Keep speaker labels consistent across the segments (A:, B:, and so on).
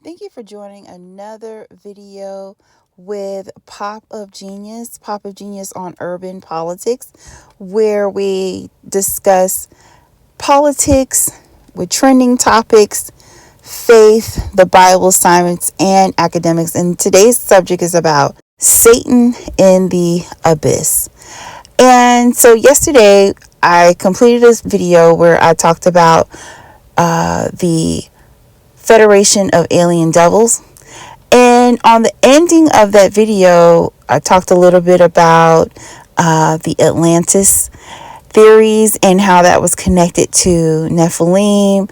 A: Thank you for joining another video with Pop of Genius on urban politics, where we discuss politics with trending topics, faith, the Bible, science, and academics. And today's subject is about Satan in the abyss. And so yesterday I completed this video where I talked about the Federation of Alien Devils. And on the ending of that video, I talked a little bit about the Atlantis theories and how that was connected to Nephilim,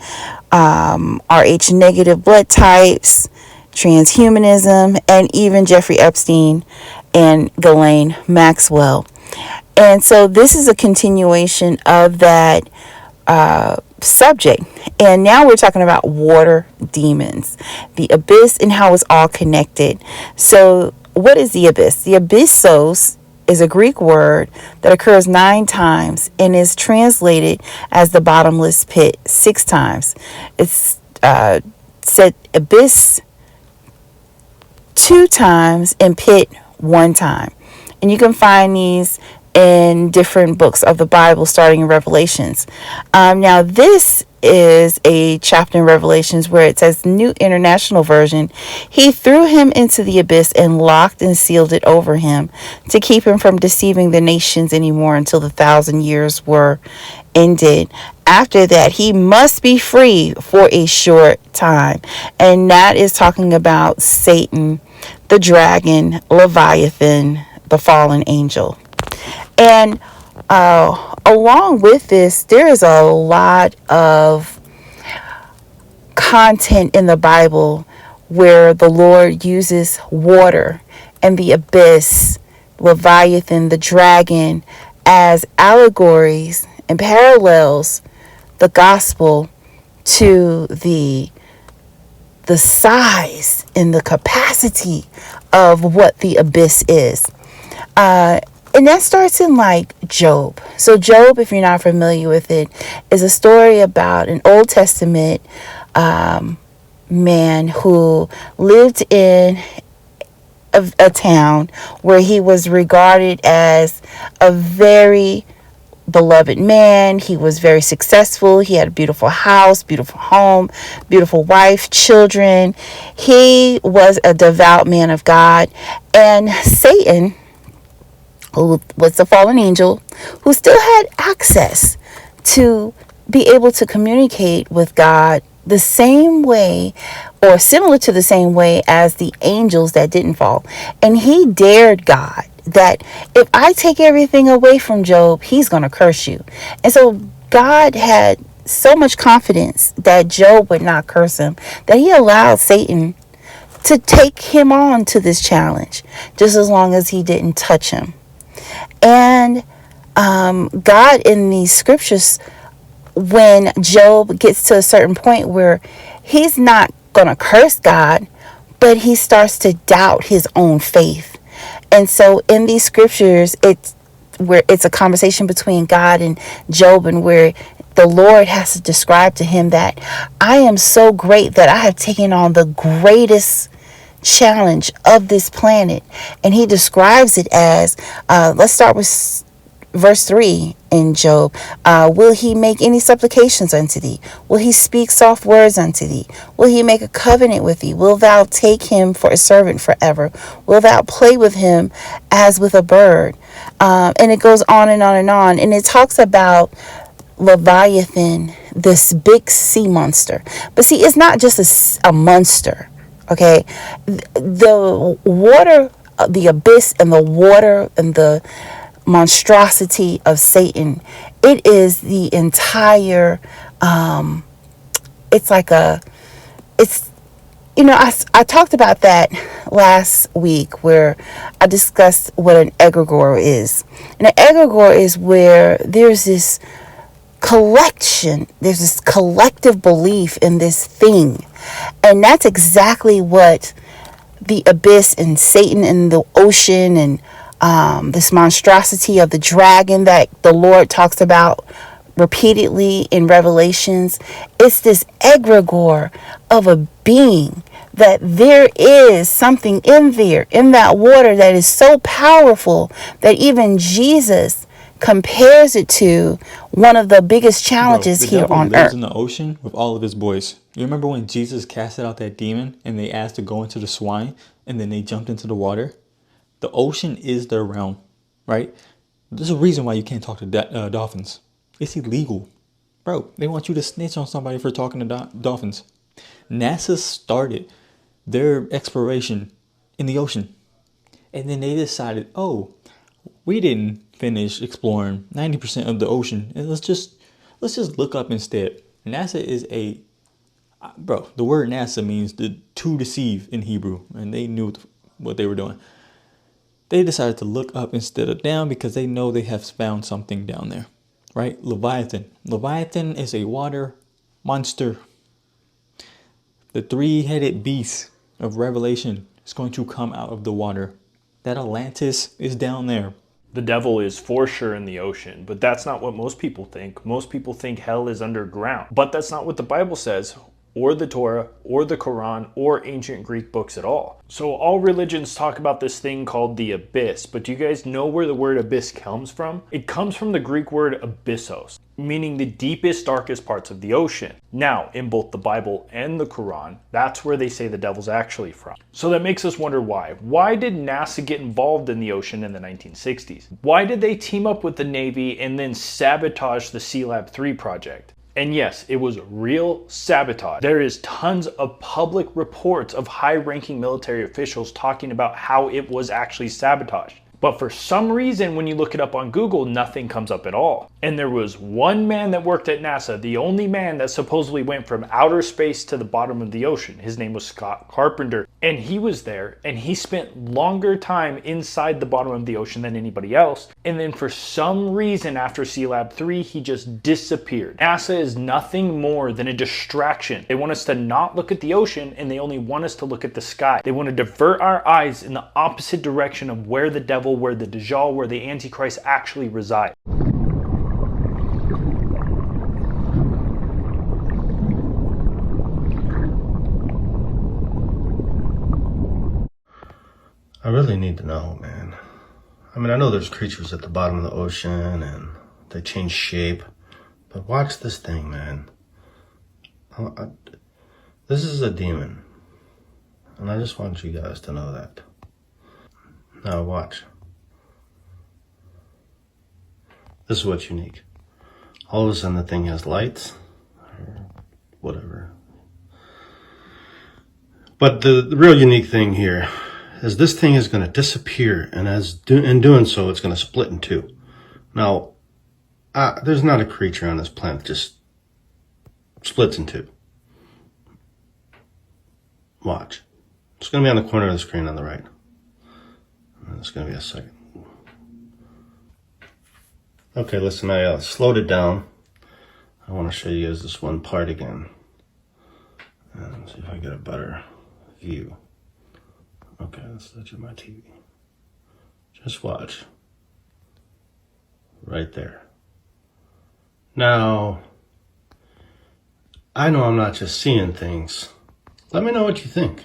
A: Rh negative blood types, transhumanism, and even Jeffrey Epstein and Ghislaine Maxwell. And so this is a continuation of that subject. And now we're talking about water demons, the abyss, and how it's all connected. So what is the abyss? The abyssos is a Greek word that occurs 9 times and is translated as the bottomless pit 6 times. It's said abyss 2 times and pit 1 time. And you can find these in different books of the Bible, starting in Revelations. Now, this is a chapter in Revelations where it says, New International Version, he threw him into the abyss and locked and sealed it over him to keep him from deceiving the nations anymore until the 1,000 years were ended. After that, he must be free for a short time. And that is talking about Satan, the dragon, Leviathan, the fallen angel. And along with this, there is a lot of content in the Bible where the Lord uses water and the abyss, Leviathan, the dragon, as allegories and parallels the gospel to the size and the capacity of what the abyss is. And that starts in like Job. So Job, if you're not familiar with it, is a story about an Old Testament man who lived in a town where he was regarded as a very beloved man. He was very successful. He had a beautiful house, beautiful home, beautiful wife, children. He was a devout man of God. And Satan, who was the fallen angel, who still had access to be able to communicate with God the same way or similar to the same way as the angels that didn't fall. And he dared God that if I take everything away from Job, he's going to curse you. And so God had so much confidence that Job would not curse him that he allowed Satan to take him on to this challenge, just as long as he didn't touch him. And God in these scriptures, when Job gets to a certain point where he's not going to curse God, but he starts to doubt his own faith. And so in these scriptures, it's a conversation between God and Job, and where the Lord has to describe to him that I am so great that I have taken on the greatest challenge of this planet. And he describes it as, let's start with verse 3 in Job. Will he make any supplications unto thee? Will he speak soft words unto thee? Will he make a covenant with thee? Will thou take him for a servant forever? Will thou play with him as with a bird? And it goes on and on and on. And it talks about Leviathan, this big sea monster. But see, it's not just a monster. Okay, the water, the abyss, and the water and the monstrosity of Satan, it is the entire, it's I talked about that last week where I discussed what an egregore is. And an egregore is where there's this collective belief in this thing. And that's exactly what the abyss and Satan and the ocean and this monstrosity of the dragon that the Lord talks about repeatedly in Revelations. It's this egregore of a being that there is something in there, in that water, that is so powerful that even Jesus compares it to one of the biggest challenges
B: The
A: here
B: devil
A: on
B: lives
A: earth.
B: in the ocean with all of his boys. You remember when Jesus casted out that demon and they asked to go into the swine and then they jumped into the water? The ocean is their realm, right? There's a reason why you can't talk to dolphins. It's illegal. Bro, they want you to snitch on somebody for talking to dolphins. NASA started their exploration in the ocean. And then they decided, oh, we didn't finish exploring 90% of the ocean. And let's just look up instead. NASA is the word NASA means to deceive in Hebrew. And they knew what they were doing. They decided to look up instead of down because they know they have found something down there, right? Leviathan. Leviathan is a water monster. The three-headed beast of Revelation is going to come out of the water. That Atlantis is down there.
C: The devil is for sure in the ocean, but that's not what most people think. Most people think hell is underground, but that's not what the Bible says, or the Torah, or the Quran, or ancient Greek books at all. So all religions talk about this thing called the abyss, but do you guys know where the word abyss comes from? It comes from the Greek word abyssos, meaning the deepest, darkest parts of the ocean. Now, in both the Bible and the Quran, that's where they say the devil's actually from. So that makes us wonder why. Why did NASA get involved in the ocean in the 1960s? Why did they team up with the Navy and then sabotage the Sealab 3 project? And yes, it was real sabotage. There is tons of public reports of high-ranking military officials talking about how it was actually sabotaged. But for some reason, when you look it up on Google, nothing comes up at all. And there was one man that worked at NASA, the only man that supposedly went from outer space to the bottom of the ocean. His name was Scott Carpenter. And he was there, and he spent longer time inside the bottom of the ocean than anybody else. And then for some reason, after Sealab 3, he just disappeared. NASA is nothing more than a distraction. They want us to not look at the ocean, and they only want us to look at the sky. They want to divert our eyes in the opposite direction of where the devil, where the Dajjal, where the Antichrist actually reside.
D: I really need to know, man. I mean, I know there's creatures at the bottom of the ocean and they change shape, but watch this thing, man. This is a demon, and I just want you guys to know that. Now watch. This is what's unique. All of a sudden the thing has lights, or whatever. But the real unique thing here is this thing is going to disappear, and in doing so, it's going to split in two. Now, there's not a creature on this planet that just splits in two. Watch. It's going to be on the corner of the screen on the right. It's going to be a second. Okay, listen, I slowed it down. I want to show you guys this one part again. And see if I get a better view. Okay, let's switch to my TV. Just watch. Right there. Now, I know I'm not just seeing things. Let me know what you think.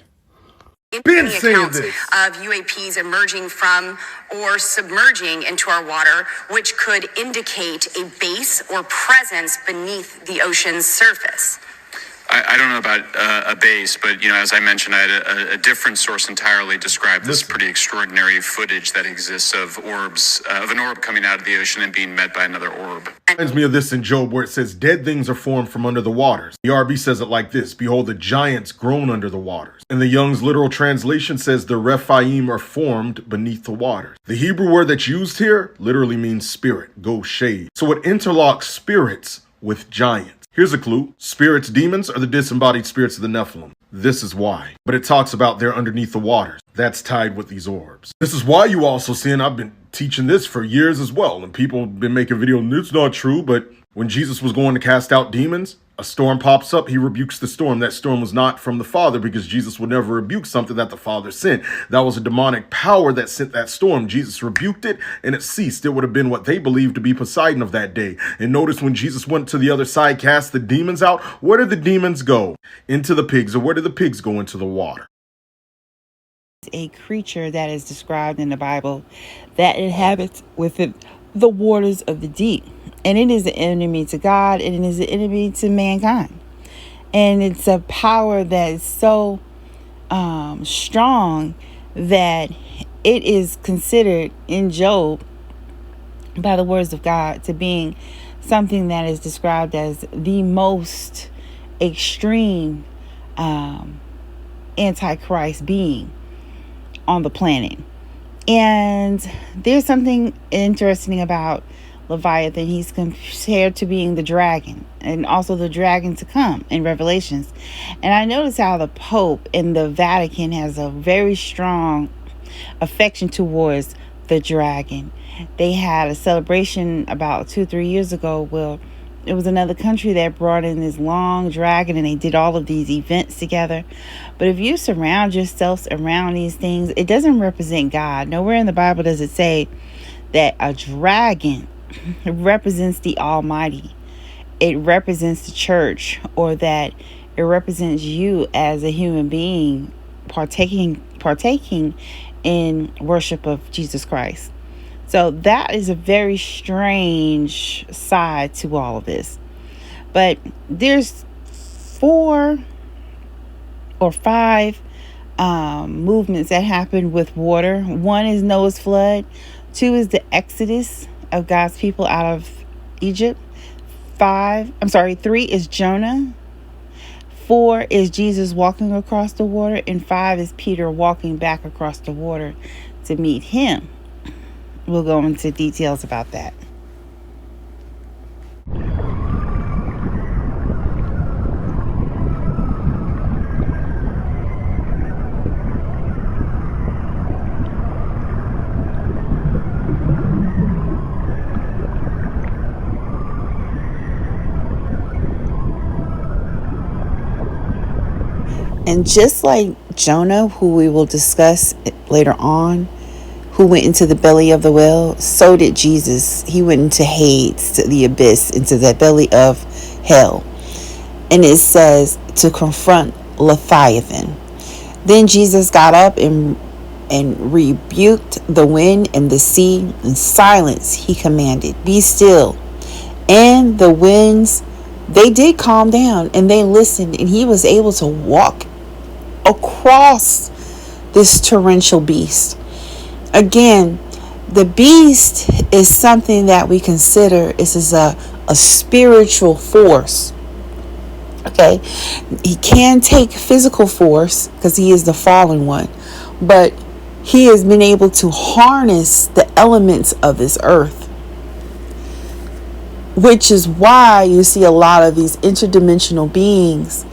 E: Been saying this. Of UAPs emerging from or submerging into our water, which could indicate a base or presence beneath the ocean's surface.
F: I don't know about a base, but, as I mentioned, I had a different source entirely describe this pretty extraordinary footage that exists of orbs, of an orb coming out of the ocean and being met by another orb.
G: Reminds me of this in Job where it says, dead things are formed from under the waters. The RB says it like this, behold, the giants grown under the waters. And the Young's literal translation says, the Rephaim are formed beneath the waters. The Hebrew word that's used here literally means spirit, go shade. So it interlocks spirits with giants. Here's a clue. Spirits, demons, are the disembodied spirits of the Nephilim. This is why. But it talks about they're underneath the waters. That's tied with these orbs. This is why you also see, and I've been teaching this for years as well, and people have been making videos, and it's not true, but when Jesus was going to cast out demons, A storm pops up, he rebukes the storm. That storm was not from the Father, because Jesus would never rebuke something that the Father sent. That was a demonic power that sent that storm. Jesus rebuked it and it ceased. It would have been what they believed to be Poseidon of that day. And notice when Jesus went to the other side, cast the demons out, where did the demons go? Into the pigs. Or where did the pigs go? Into the water.
A: A creature that is described in the Bible that inhabits within the waters of the deep. And it is an enemy to God, and it is an enemy to mankind. And it's a power that is so strong that it is considered in Job, by the words of God, to being something that is described as the most extreme antichrist being on the planet. And there's something interesting about Leviathan. He's compared to being the dragon, and also the dragon to come in Revelations. And I notice how the Pope in the Vatican has a very strong affection towards the dragon. They had a celebration about 2-3 years ago where it was another country that brought in this long dragon, and they did all of these events together. But if you surround yourselves around these things, it doesn't represent God. Nowhere in the Bible does it say that a dragon represents the Almighty. It represents the church, or that it represents you as a human being partaking in worship of Jesus Christ. So that is a very strange side to all of this. But there's 4 or 5 movements that happen with water. 1 is Noah's flood. 2 is the exodus of God's people out of Egypt. 3 is Jonah. 4 is Jesus walking across the water. And 5 is Peter walking back across the water to meet him. We'll go into details about that. And just like Jonah, who we will discuss later on, who went into the belly of the whale, so did Jesus. He went into Hades, to the abyss, into the belly of hell. And it says to confront Leviathan. Then Jesus got up and rebuked the wind and the sea. In silence he commanded, "Be still." And the winds, they did calm down, and they listened, and he was able to walk across this torrential beast. Again, the beast is something that we consider is a spiritual force. Okay, he can take physical force because he is the fallen one, but he has been able to harness the elements of this earth, which is why you see a lot of these interdimensional beings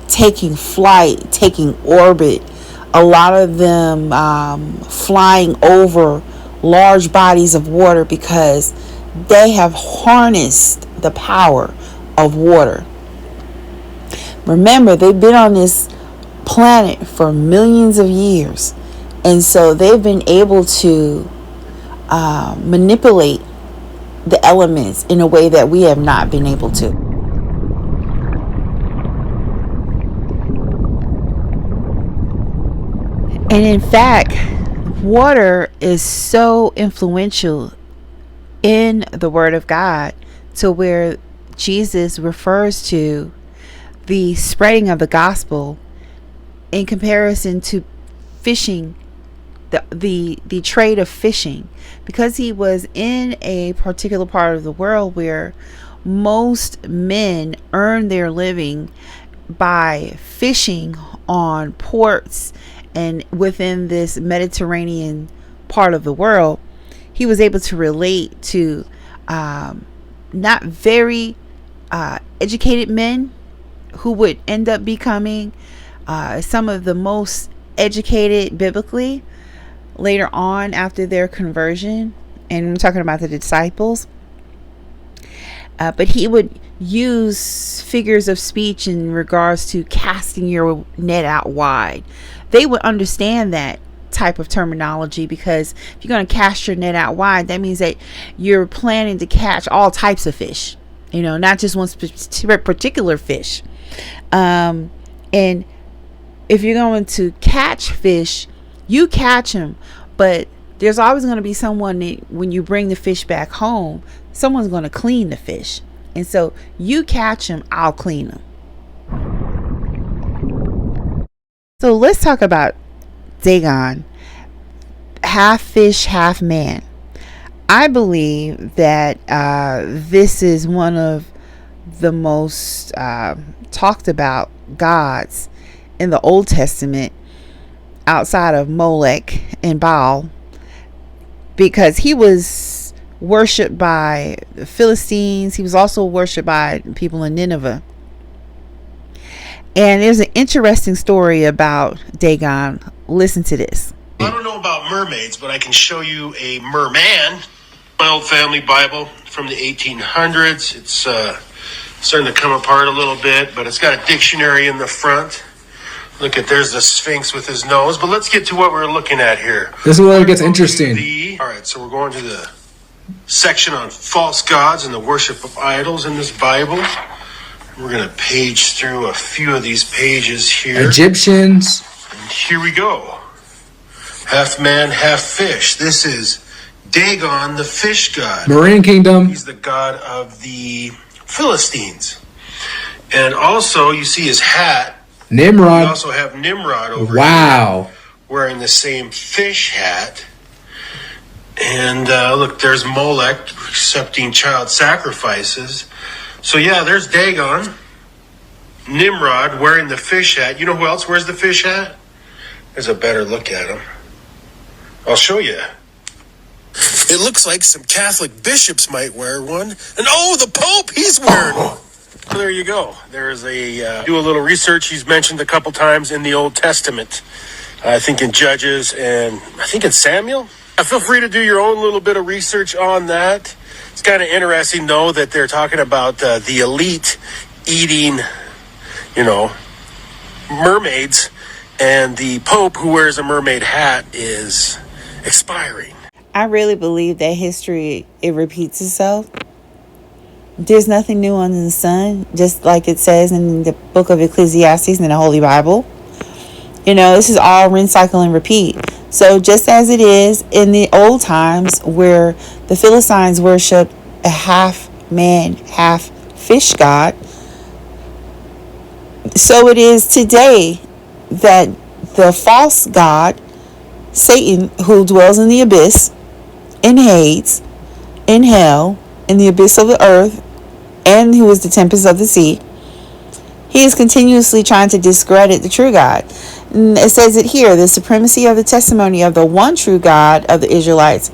A: taking flight, taking orbit, a lot of them flying over large bodies of water, because they have harnessed the power of water. Remember, they've been on this planet for millions of years, and so they've been able to manipulate the elements in a way that we have not been able to. And in fact, water is so influential in the Word of God to where Jesus refers to the spreading of the gospel in comparison to fishing, the trade of fishing, because he was in a particular part of the world where most men earn their living by fishing on ports and within this Mediterranean part of the world. He was able to relate to not very educated men who would end up becoming some of the most educated biblically later on after their conversion. And I'm talking about the disciples. But he would use figures of speech in regards to casting your net out wide. They would understand that type of terminology, because if you're going to cast your net out wide, that means that you're planning to catch all types of fish, not just one particular fish. And if you're going to catch fish, you catch them, but there's always going to be someone that, when you bring the fish back home, someone's going to clean the fish. And so you catch them, I'll clean them. So let's talk about Dagon, half fish, half man. I believe that this is one of the most talked about gods in the Old Testament, outside of Molech and Baal, because he was worshipped by the Philistines. He was also worshipped by people in Nineveh. And there's an interesting story about Dagon. Listen to this.
H: I don't know about mermaids, but I can show you a merman. My old family Bible from the 1800s. It's starting to come apart a little bit, but it's got a dictionary in the front. Look at, there's the Sphinx with his nose. But let's get to what we're looking at here.
I: This is where it gets interesting.
H: All right, so we're going to the section on false gods and the worship of idols in this Bible. We're going to page through a few of these pages here.
I: Egyptians.
H: And here we go. Half man, half fish. This is Dagon, the fish god.
I: Marine Kingdom.
H: He's the god of the Philistines. And also, you see his hat.
I: Nimrod.
H: We also have Nimrod over
I: wow.
H: here wearing the same fish hat. And look, there's Molech accepting child sacrifices. So yeah, there's Dagon, Nimrod wearing the fish hat. You know who else wears the fish hat? There's a better look at him. I'll show you. It looks like some Catholic bishops might wear one. And oh, the Pope, he's wearing one. So there you go. There's do a little research. He's mentioned a couple times in the Old Testament. I think in Judges and I think in Samuel. Feel free to do your own little bit of research on that. It's kind of interesting, though, that they're talking about the elite eating, mermaids, and the Pope, who wears a mermaid hat, is expiring.
A: I really believe that history, it repeats itself. There's nothing new under the sun, just like it says in the book of Ecclesiastes in the Holy Bible. This is all rinse, cycle, and repeat. So just as it is in the old times where the Philistines worshiped a half man, half fish god, so it is today that the false god, Satan, who dwells in the abyss, in Hades, in hell, in the abyss of the earth, and who is the tempest of the sea, he is continuously trying to discredit the true God. It says it here, the supremacy of the testimony of the one true God of the Israelites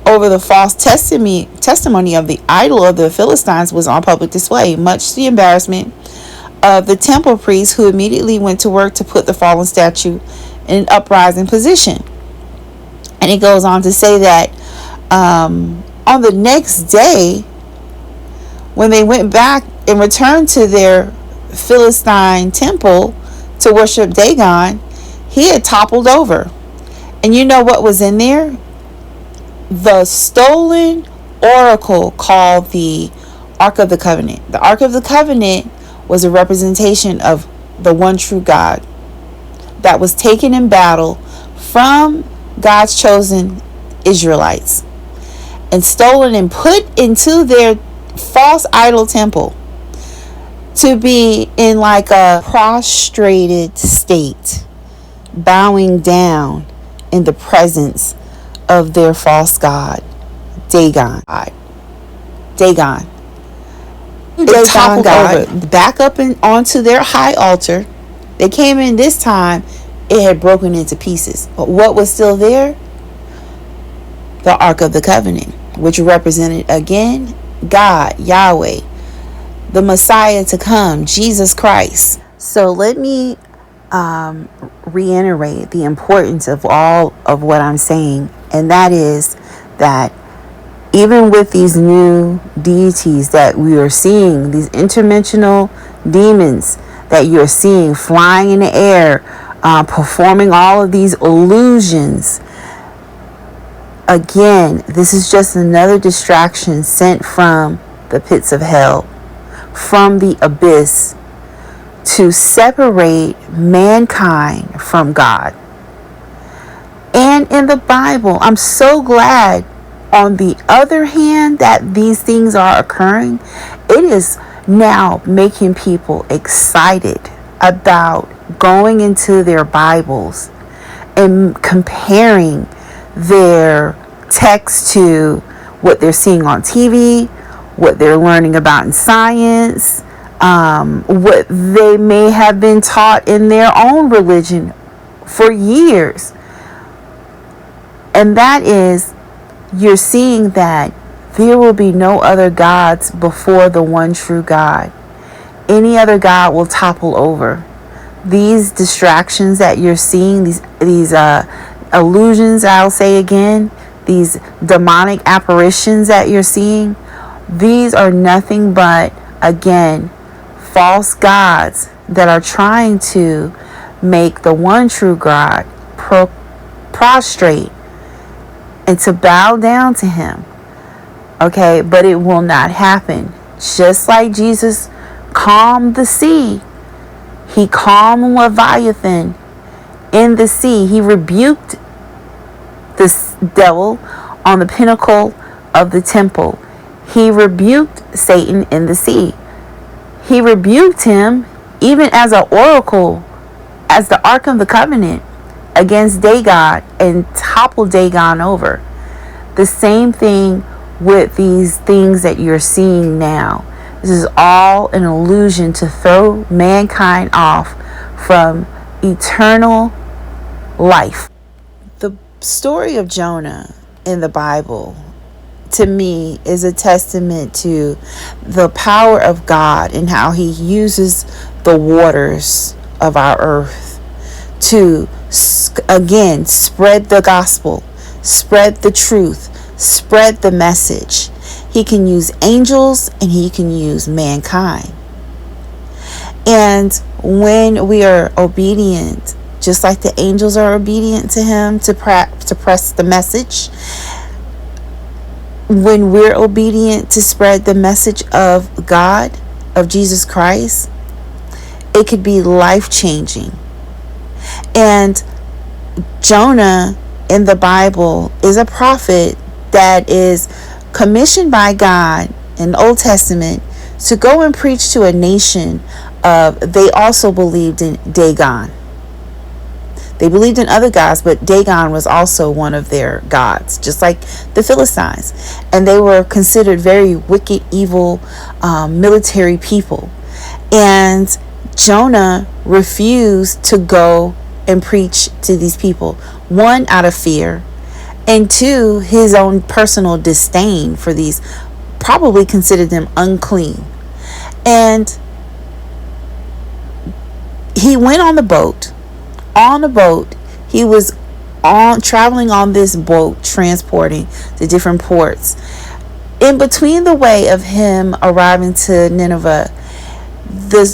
A: over the false testimony of the idol of the Philistines was on public display, much to the embarrassment of the temple priests, who immediately went to work to put the fallen statue in an uprising position. And it goes on to say that on the next day, when they went back and returned to their Philistine temple to worship Dagon, he had toppled over. And you know what was in there? The stolen oracle called the Ark of the Covenant. The Ark of the Covenant was a representation of the one true God that was taken in battle from God's chosen Israelites and stolen and put into their false idol temple to be in like a prostrated state, bowing down in the presence of their false god, Dagon. Dagon. They toppled over, back up and onto their high altar. They came in this time, it had broken into pieces. But what was still there? The Ark of the Covenant, which represented again God, Yahweh, the Messiah to come, Jesus Christ. So let me reiterate the importance of all of what I'm saying, and that is that even with these new deities that we are seeing, these interdimensional demons that you're seeing flying in the air, performing all of these illusions, again, this is just another distraction sent from the pits of hell, from the abyss, to separate mankind from God. And in the Bible, I'm so glad, on the other hand, that these things are occurring. It is now making people excited about going into their Bibles and comparing their text to what they're seeing on TV, what they're learning about in science, what they may have been taught in their own religion for years. And that is, you're seeing that there will be no other gods before the one true God. Any other god will topple over. These distractions that you're seeing, these illusions, I'll say again, these demonic apparitions that you're seeing, these are nothing but, again, false gods that are trying to make the one true God prostrate and to bow down to him. Okay, but it will not happen. Just like Jesus calmed the sea, he calmed Leviathan in the sea. He rebuked this devil on the pinnacle of the temple. He rebuked Satan in the sea. He rebuked him even as an oracle, as the Ark of the Covenant, against Dagon, and toppled Dagon over. The same thing with these things that you're seeing now. This is all an illusion to throw mankind off from eternal life. The story of Jonah in the Bible, to me, is a testament to the power of God and how he uses the waters of our earth to, again, spread the gospel, spread the truth, spread the message. He can use angels and he can use mankind. And when we are obedient, just like the angels are obedient to him to press the message, when we're obedient to spread the message of God, of Jesus Christ, it could be life-changing. And Jonah in the Bible is a prophet that is commissioned by God in the Old Testament to go and preach to a nation they also believed in Dagon. They believed in other gods, but Dagon was also one of their gods, just like the Philistines. And they were considered very wicked, evil, military people. And Jonah refused to go and preach to these people. One, out of fear, and two, his own personal disdain for these, probably considered them unclean. And he went on the boat. On the boat, he was traveling on this boat, transporting to different ports. In between the way of him arriving to Nineveh,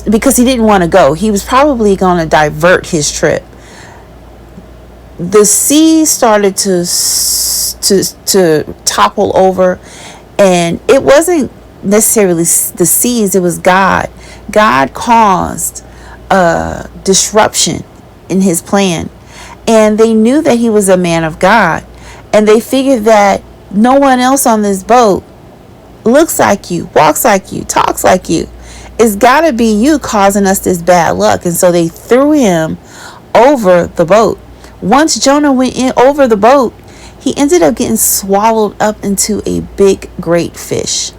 A: because he didn't want to go, he was probably going to divert his trip. The sea started to topple over, and it wasn't necessarily the seas, it was God. God caused a disruption in his plan, and they knew that he was a man of God, and they figured that no one else on this boat looks like you, walks like you, talks like you. It's gotta be you causing us this bad luck. And so they threw him over the boat. Once Jonah went in over the boat, he ended up getting swallowed up into a big, great fish.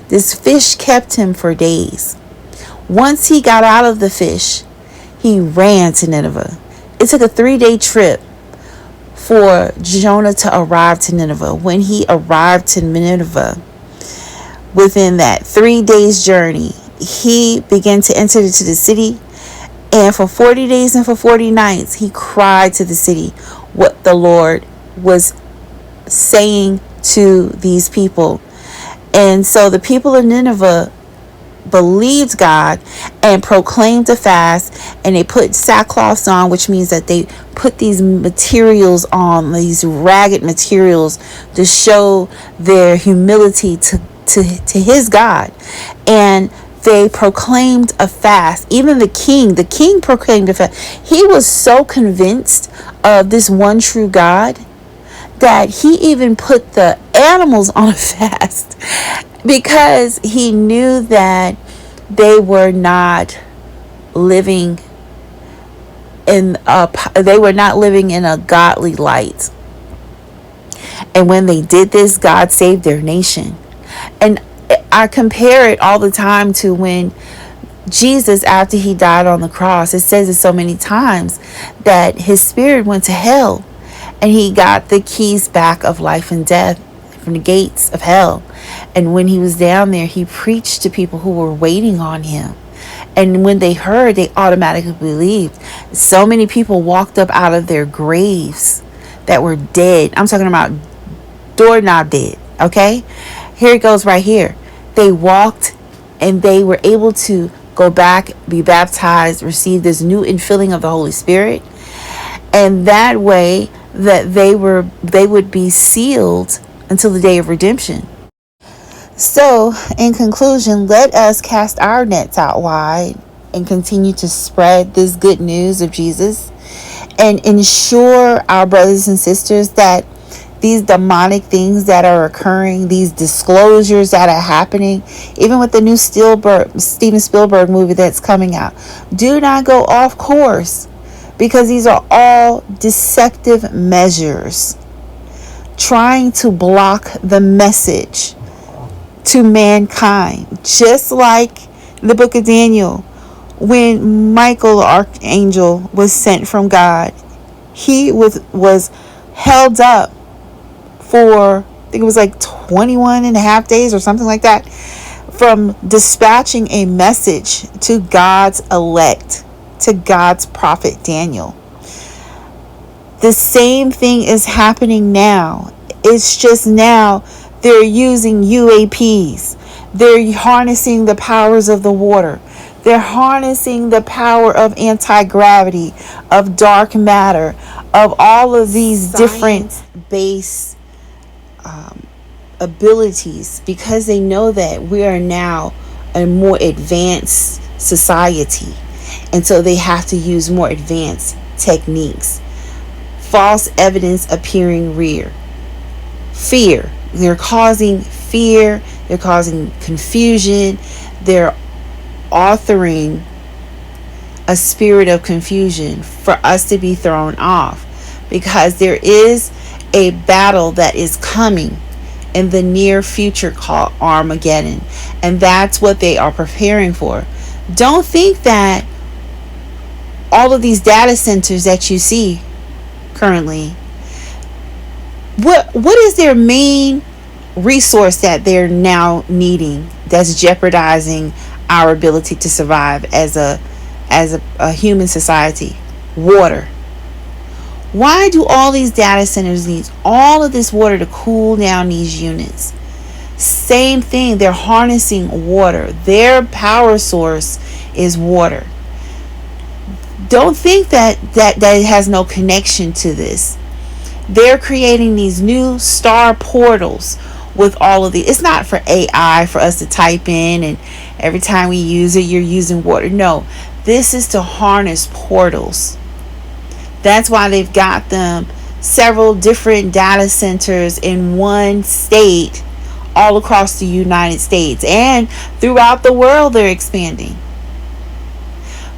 A: This fish kept him for days. Once he got out of the fish, he ran to Nineveh. It took a 3-day trip for Jonah to arrive to Nineveh. When he arrived to Nineveh, within that 3 days journey, he began to enter into the city. And for 40 days and for 40 nights, he cried to the city what the Lord was saying to these people. And so the people of Nineveh believed God and proclaimed a fast, and they put sackcloths on, which means that they put these materials on, these ragged materials, to show their humility to his God. And they proclaimed a fast. Even the king proclaimed a fast. He was so convinced of this one true God that he even put the animals on a fast, because he knew that they were not living in a godly light. And when they did this, God saved their nation. And I compare it all the time to when Jesus, after he died on the cross, it says it so many times that his spirit went to hell, and he got the keys back of life and death from the gates of hell. And when he was down there, he preached to people who were waiting on him. And when they heard, they automatically believed. So many people walked up out of their graves that were dead. I'm talking about doorknob dead. Okay? Here it goes right here. They walked and they were able to go back, be baptized, receive this new infilling of the Holy Spirit. And that way that they would be sealed until the day of redemption. So, in conclusion, let us cast our nets out wide and continue to spread this good news of Jesus, and ensure our brothers and sisters that these demonic things that are occurring, these disclosures that are happening, even with the new Steven Spielberg movie that's coming out, do not go off course, because these are all deceptive measures trying to block the message to mankind. Just like the book of Daniel, when Michael, the archangel, was sent from God, he was held up for, I think it was like 21 and a half days or something like that, from dispatching a message to God's elect, to God's prophet Daniel. The same thing is happening now. It's just now they're using UAPs. They're harnessing the powers of the water. They're harnessing the power of anti-gravity, of dark matter, of all of these different base abilities, because they know that we are now a more advanced society. And so they have to use more advanced techniques. False evidence appearing real. Fear. They're causing fear. They're causing confusion. They're authoring a spirit of confusion for us to be thrown off, because there is a battle that is coming in the near future called Armageddon, and that's what they are preparing for. Don't think that all of these data centers that you see currently, what is their main resource that they're now needing that's jeopardizing our ability to survive as a human society? Water. Why do all these data centers need all of this water to cool down these units? Same thing, they're harnessing water. Their power source is water. Don't think that it has no connection to this. They're creating these new star portals with all of these. It's not for AI, for us to type in and every time we use it, you're using water. No, this is to harness portals. That's why they've got them several different data centers in one state all across the United States, and throughout the world they're expanding.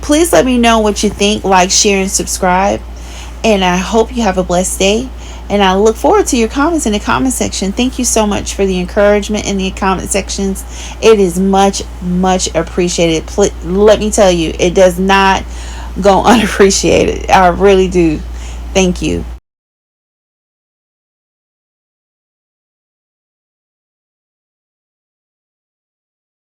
A: Please let me know what you think. Like, share, and subscribe. And I hope you have a blessed day. And I look forward to your comments in the comment section. Thank you so much for the encouragement in the comment sections. It is much, much appreciated. Let me tell you, it does not go unappreciated. I really do. Thank you.